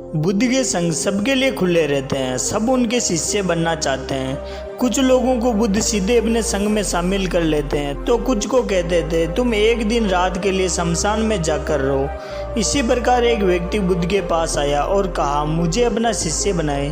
बुद्ध के संग सबके लिए खुले रहते हैं। सब उनके शिष्य बनना चाहते हैं। कुछ लोगों को बुद्ध सीधे अपने संग में शामिल कर लेते हैं तो कुछ को कहते थे तुम एक दिन रात के लिए शमशान में जाकर रहो। इसी प्रकार एक व्यक्ति बुद्ध के पास आया और कहा मुझे अपना शिष्य बनाए।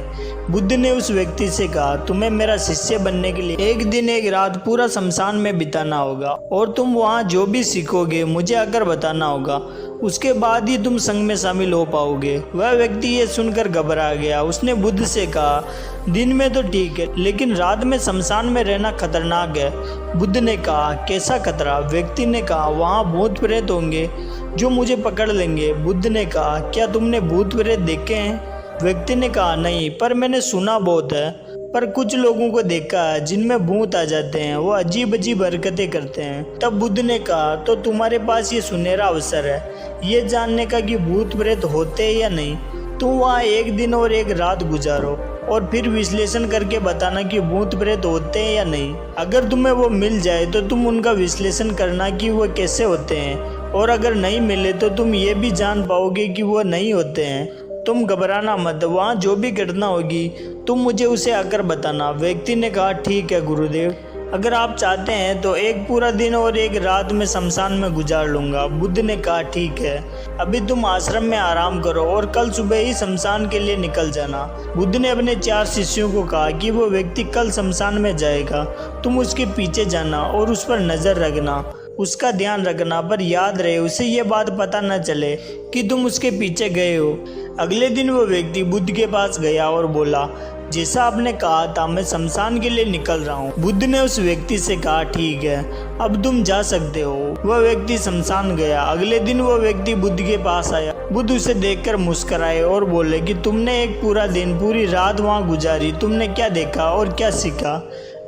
बुद्ध ने उस व्यक्ति से कहा तुम्हें मेरा शिष्य बनने के लिए एक दिन एक रात पूरा शमशान में बिताना होगा और तुम वहाँ जो भी सीखोगे मुझे आकर बताना होगा। उसके बाद ही तुम संग में शामिल हो पाओगे। वह व्यक्ति ये सुनकर घबरा गया। उसने बुद्ध से कहा दिन में तो ठीक है लेकिन रात में शमशान में रहना खतरनाक है। बुद्ध ने कहा कैसा खतरा? व्यक्ति ने कहा वहाँ भूत प्रेत होंगे जो मुझे पकड़ लेंगे। बुद्ध ने कहा क्या तुमने भूत प्रेत देखे हैं? व्यक्ति ने कहा नहीं, पर मैंने सुना बहुत है। पर कुछ लोगों को देखा है जिनमें भूत आ जाते हैं, वो अजीब अजीब हरकतें करते हैं। तब बुद्ध ने कहा तो तुम्हारे पास ये सुनहरा अवसर है ये जानने का कि भूत प्रेत होते हैं या नहीं। तुम वहाँ एक दिन और एक रात गुजारो और फिर विश्लेषण करके बताना कि भूत प्रेत होते हैं या नहीं। अगर तुम्हें वो मिल जाए तो तुम उनका विश्लेषण करना कि वो कैसे होते हैं, और अगर नहीं मिले तो तुम ये भी जान पाओगे कि वो नहीं होते हैं। तुम घबराना मत, वहाँ जो भी घटना होगी तुम मुझे उसे आकर बताना। व्यक्ति ने कहा ठीक है गुरुदेव, अगर आप चाहते हैं तो एक पूरा दिन और एक रात में शमशान में गुजार लूँगा। बुद्ध ने कहा ठीक है, अभी तुम आश्रम में आराम करो और कल सुबह ही शमशान के लिए निकल जाना। बुद्ध ने अपने 4 शिष्यों को कहा कि वो व्यक्ति कल शमशान में जाएगा, तुम उसके पीछे जाना और उस पर नज़र रखना, उसका ध्यान रखना, पर याद रहे उसे ये बात पता न चले कि तुम उसके पीछे गए हो। अगले दिन वो व्यक्ति बुद्ध के पास गया और बोला जैसा आपने कहा था मैं शमशान के लिए निकल रहा हूँ। बुद्ध ने उस व्यक्ति से कहा ठीक है, अब तुम जा सकते हो। वह व्यक्ति शमशान गया। अगले दिन वो व्यक्ति बुद्ध के पास आया। बुद्ध उसे देखकर मुस्कुराए और बोले कि तुमने एक पूरा दिन पूरी रात वहाँ गुजारी, तुमने क्या देखा और क्या सीखा?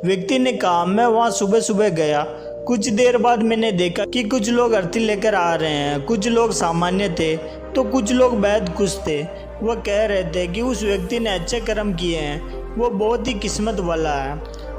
व्यक्ति ने कहा मैं वहाँ सुबह सुबह गया। कुछ देर बाद मैंने देखा कि कुछ लोग अर्थी लेकर आ रहे हैं। कुछ लोग सामान्य थे तो कुछ लोग बेहद खुश थे। वह कह रहे थे कि उस व्यक्ति ने अच्छे कर्म किए हैं, वो बहुत ही किस्मत वाला है।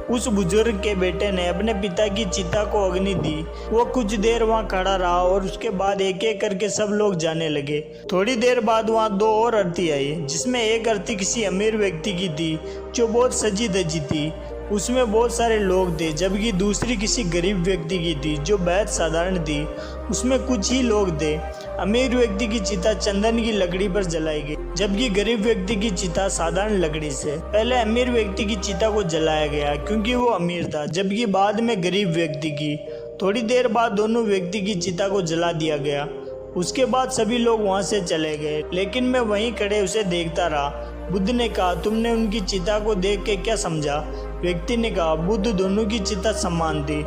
उस बुजुर्ग के बेटे ने अपने पिता की चिता को अग्नि दी। वो कुछ देर वहाँ खड़ा रहा और उसके बाद एक एक करके सब लोग जाने लगे। थोड़ी देर बाद वहाँ 2 और अर्थी आई, जिसमें एक अर्थी किसी अमीर व्यक्ति की थी जो बहुत सजी धजी थी, उसमें बहुत सारे लोग थे, जबकि दूसरी किसी गरीब व्यक्ति की थी जो बेहद साधारण थी, उसमें कुछ ही लोग थे। अमीर व्यक्ति की चिता चंदन की लकड़ी पर जलाई गई, जबकि गरीब व्यक्ति की चिता साधारण लकड़ी से। पहले अमीर व्यक्ति की चिता को जलाया गया क्योंकि वो अमीर था, जबकि बाद में गरीब व्यक्ति की। थोड़ी देर बाद दोनों व्यक्ति की चिता को जला दिया गया। उसके बाद सभी लोग वहाँ से चले गए, लेकिन मैं वहीं खड़े उसे देखता रहा। बुद्ध ने कहा तुमने उनकी चिता को देख के क्या समझा? व्यक्ति ने कहा बुद्ध दोनों की चिता समान थी,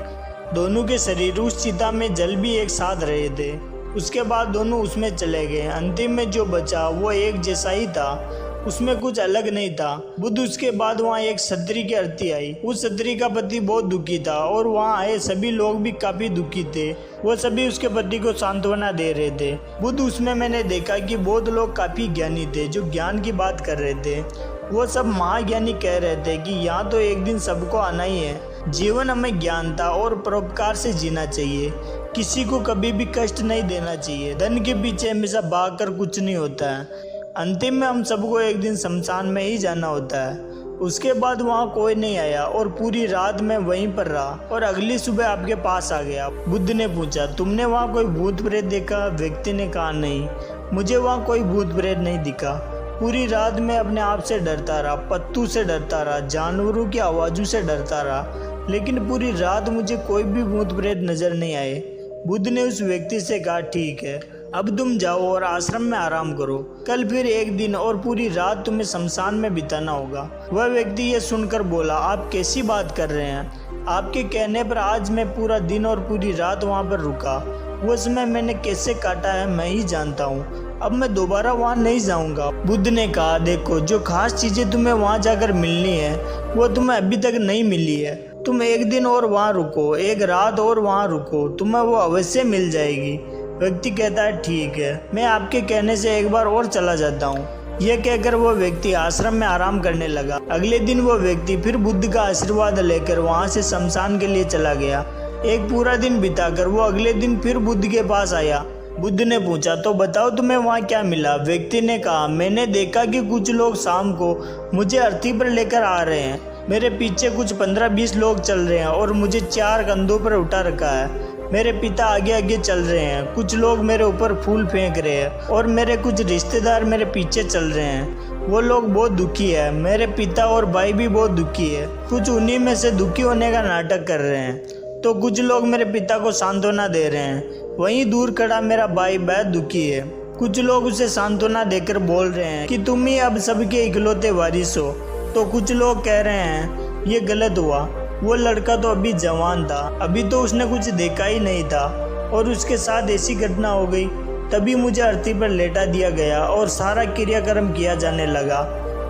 दोनों के शरीर उस चिता में जल भी एक साथ रहे थे। उसके बाद दोनों उसमें चले गए। अंतिम में जो बचा वो एक जैसा ही था, उसमें कुछ अलग नहीं था। बुद्ध उसके बाद वहाँ एक क्षत्रिय की अर्थी आई। उस क्षत्रिय का पति बहुत दुखी था और वहाँ आए सभी लोग भी काफी दुखी थे। वो सभी उसके पति को सांत्वना दे रहे थे। बुद्ध उसमें मैंने देखा कि बहुत लोग काफी ज्ञानी थे जो ज्ञान की बात कर रहे थे। वो सब महाज्ञानी कह रहे थे कि यहाँ तो एक दिन सबको आना ही है। जीवन हमें ज्ञानता और परोपकार से जीना चाहिए। किसी को कभी भी कष्ट नहीं देना चाहिए। धन के पीछे हमेशा भागकर कुछ नहीं होता है। अंतिम में हम सबको एक दिन शमशान में ही जाना होता है। उसके बाद वहाँ कोई नहीं आया और पूरी रात मैं वहीं पर रहा और अगली सुबह आपके पास आ गया। बुद्ध ने पूछा तुमने वहाँ कोई भूत प्रेत देखा? व्यक्ति ने कहा नहीं, मुझे वहाँ कोई भूत प्रेत नहीं दिखा। पूरी रात मैं अपने आप से डरता रहा, पत्तू से डरता रहा, जानवरों की आवाज़ों से डरता रहा, लेकिन पूरी रात मुझे कोई भी भूत प्रेत नजर नहीं आए। बुद्ध ने उस व्यक्ति से कहा ठीक है, अब तुम जाओ और आश्रम में आराम करो। कल फिर एक दिन और पूरी रात तुम्हें शमशान में बिताना होगा। वह व्यक्ति ये सुनकर बोला आप कैसी बात कर रहे हैं? आपके कहने पर आज मैं पूरा दिन और पूरी रात वहाँ पर रुका। वो समय मैंने कैसे काटा है मैं ही जानता हूँ। अब मैं दोबारा वहाँ नहीं जाऊँगा। बुद्ध ने कहा देखो, जो खास चीज़ें तुम्हें वहाँ जाकर मिलनी है वो तुम्हें अभी तक नहीं मिली है। तुम एक दिन और वहाँ रुको, एक रात और वहाँ रुको, तुम्हें वो अवश्य मिल जाएगी। व्यक्ति कहता है ठीक है, मैं आपके कहने से एक बार और चला जाता हूँ। यह कहकर वो व्यक्ति आश्रम में आराम करने लगा। अगले दिन वो व्यक्ति फिर बुद्ध का आशीर्वाद लेकर वहाँ से शमशान के लिए चला गया। एक पूरा दिन बिताकर वो अगले दिन फिर बुद्ध के पास आया। बुद्ध ने पूछा, तो बताओ तुम्हें वहाँ क्या मिला? व्यक्ति ने कहा, मैंने देखा कि कुछ लोग शाम को मुझे अर्थी पर लेकर आ रहे हैं। मेरे पीछे कुछ 15-20 लोग चल रहे हैं और मुझे 4 कंधों पर उठा रखा है। मेरे पिता आगे आगे चल रहे हैं, कुछ लोग मेरे ऊपर फूल फेंक रहे हैं और मेरे कुछ रिश्तेदार मेरे पीछे चल रहे हैं। वो लोग बहुत दुखी है। मेरे पिता और भाई भी बहुत दुखी है। कुछ उन्हीं में से दुखी होने का नाटक कर रहे हैं, तो कुछ लोग मेरे पिता को सांत्वना दे रहे हैं। वहीं दूर खड़ा मेरा भाई बहुत दुखी है। कुछ लोग उसे सांत्वना देकर बोल रहे हैं कि तुम ही अब सबके इकलौते वारिस हो। तो कुछ लोग कह रहे हैं ये गलत हुआ, वो लड़का तो अभी जवान था, अभी तो उसने कुछ देखा ही नहीं था और उसके साथ ऐसी घटना हो गई। तभी मुझे अर्थी पर लेटा दिया गया और सारा क्रियाक्रम किया जाने लगा।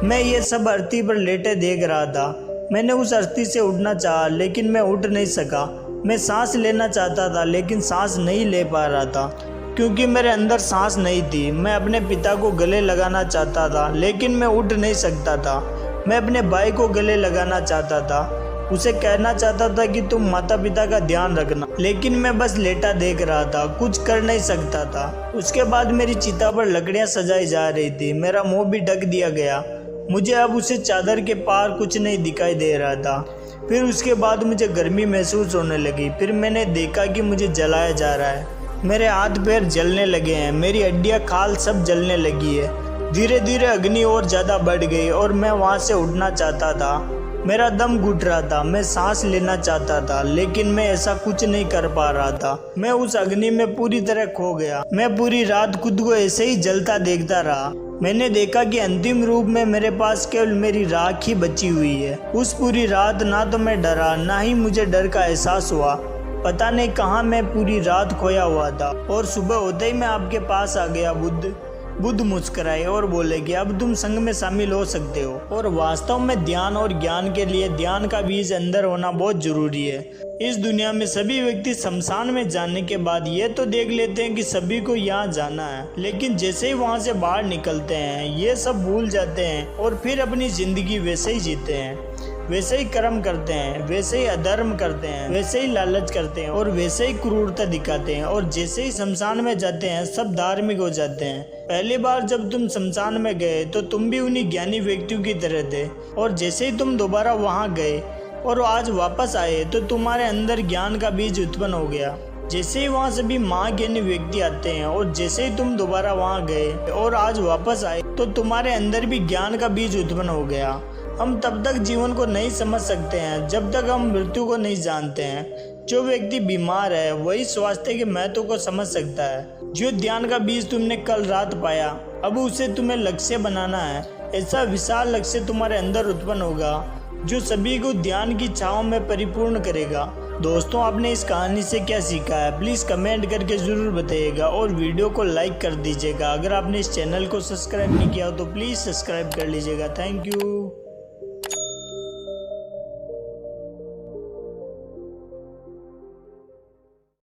मैं ये सब अर्थी पर लेटे देख रहा था। मैंने उस अर्थी से उठना चाहा लेकिन मैं उठ नहीं सका। मैं सांस लेना चाहता था लेकिन सांस नहीं ले पा रहा था क्योंकि मेरे अंदर सांस नहीं थी। मैं अपने पिता को गले लगाना चाहता था लेकिन मैं उठ नहीं सकता था। मैं अपने भाई को गले लगाना चाहता था, उसे कहना चाहता था कि तुम माता पिता का ध्यान रखना, लेकिन मैं बस लेटा देख रहा था, कुछ कर नहीं सकता था। उसके बाद मेरी चिता पर लकड़ियां सजाई जा रही थी। मेरा मुंह भी ढक दिया गया। मुझे अब उसे चादर के पार कुछ नहीं दिखाई दे रहा था। फिर उसके बाद मुझे गर्मी महसूस होने लगी। फिर मैंने देखा कि मुझे जलाया जा रहा है। मेरे हाथ पैर जलने लगे हैं, मेरी हड्डियां खाल सब जलने लगी है। धीरे धीरे अग्नि और ज़्यादा बढ़ गई और मैं वहाँ से उठना चाहता था। मेरा दम घुट रहा था, मैं सांस लेना चाहता था लेकिन मैं ऐसा कुछ नहीं कर पा रहा था। मैं उस अग्नि में पूरी तरह खो गया। मैं पूरी रात खुद को ऐसे ही जलता देखता रहा। मैंने देखा कि अंतिम रूप में मेरे पास केवल मेरी राख ही बची हुई है। उस पूरी रात ना तो मैं डरा, ना ही मुझे डर का एहसास हुआ। पता नहीं कहाँ मैं पूरी रात खोया हुआ था और सुबह होते ही मैं आपके पास आ गया। बुद्ध मुस्कुराए और बोले कि अब तुम संघ में शामिल हो सकते हो। और वास्तव में ध्यान और ज्ञान के लिए ध्यान का बीज अंदर होना बहुत जरूरी है। इस दुनिया में सभी व्यक्ति शमशान में जाने के बाद ये तो देख लेते हैं कि सभी को यहाँ जाना है, लेकिन जैसे ही वहाँ से बाहर निकलते हैं ये सब भूल जाते हैं और फिर अपनी जिंदगी वैसे ही जीते हैं, वैसे ही कर्म करते हैं, वैसे ही अधर्म करते हैं, वैसे ही लालच करते हैं और वैसे ही क्रूरता दिखाते हैं। और जैसे ही शमशान में जाते हैं सब धार्मिक हो जाते हैं। पहली बार जब तुम शमशान में गए तो तुम भी उन्हीं ज्ञानी व्यक्तियों की तरह थे और जैसे ही तुम दोबारा वहाँ गए और आज वापस आए तो तुम्हारे अंदर ज्ञान का बीज उत्पन्न हो गया। जैसे ही वहाँ से भी महाज्ञानी व्यक्ति आते हैं और जैसे ही तुम दोबारा वहाँ गए और आज वापस आए तो तुम्हारे अंदर भी ज्ञान का बीज उत्पन्न हो गया। हम तब तक जीवन को नहीं समझ सकते हैं जब तक हम मृत्यु को नहीं जानते हैं। जो व्यक्ति बीमार है वही स्वास्थ्य के महत्व को समझ सकता है। जो ध्यान का बीज तुमने कल रात पाया, अब उसे तुम्हें लक्ष्य बनाना है। ऐसा विशाल लक्ष्य तुम्हारे अंदर उत्पन्न होगा जो सभी को ध्यान की छांव में परिपूर्ण करेगा। दोस्तों, आपने इस कहानी से क्या सीखा है प्लीज़ कमेंट करके ज़रूर बताइएगा और वीडियो को लाइक कर दीजिएगा। अगर आपने इस चैनल को सब्सक्राइब नहीं किया हो तो प्लीज़ सब्सक्राइब कर लीजिएगा। Thank you.